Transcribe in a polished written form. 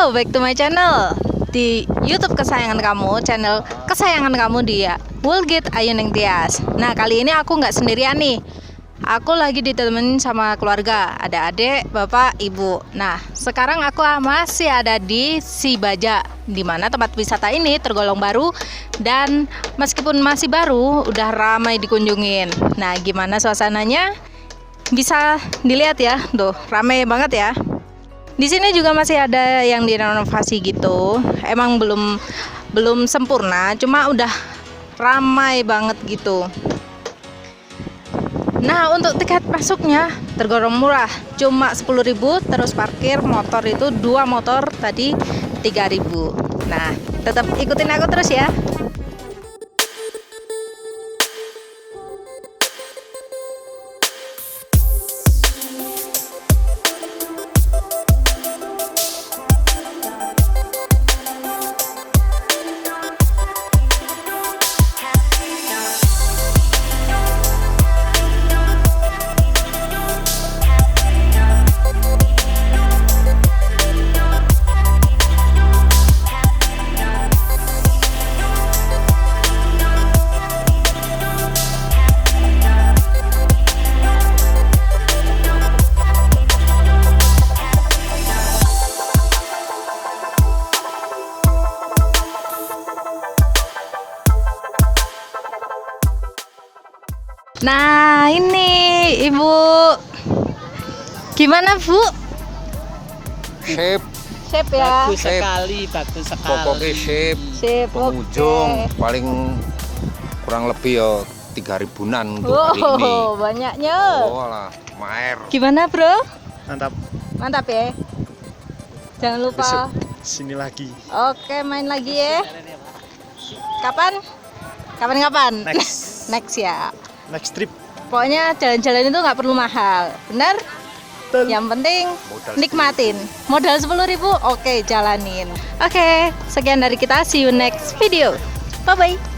Halo, back to my channel di YouTube kesayangan kamu, channel kesayangan kamu dia WulGit Ayu Neng Tias. Nah, kali ini aku nggak sendirian nih. Aku lagi ditemenin sama keluarga, ada adik, bapak, ibu. Nah, sekarang aku masih ada di Sibajag, di mana tempat wisata ini tergolong baru dan meskipun masih baru, udah ramai dikunjungin. Nah, gimana suasananya? Bisa dilihat ya, tuh ramai banget ya. Di sini juga masih ada yang direnovasi gitu. Emang belum sempurna, cuma udah ramai banget gitu. Nah, untuk tiket masuknya tergolong murah, cuma 10.000, terus parkir motor itu 2 motor tadi 3.000. Nah, tetap ikutin aku terus ya. Nah, ini Ibu. Gimana, Bu? Sip. Sip ya. Bagus sekali, bagus sekali. Pokoknya sip. Sip. Pengunjung oke. paling kurang lebih ya 3.000-an untuk hari ini. Wow, banyaknya. Oh lah, maer. Gimana, Bro? Mantap. Mantap ya. Jangan lupa. Besok sini lagi. Oke, main lagi ya. Kapan? Kapan? Next. Next ya. Next trip. Pokoknya jalan-jalan itu nggak perlu mahal, bener? Yang penting Modal nikmatin. Modal 10.000, oke jalanin. Oke, sekian dari kita. See you next video. Bye bye.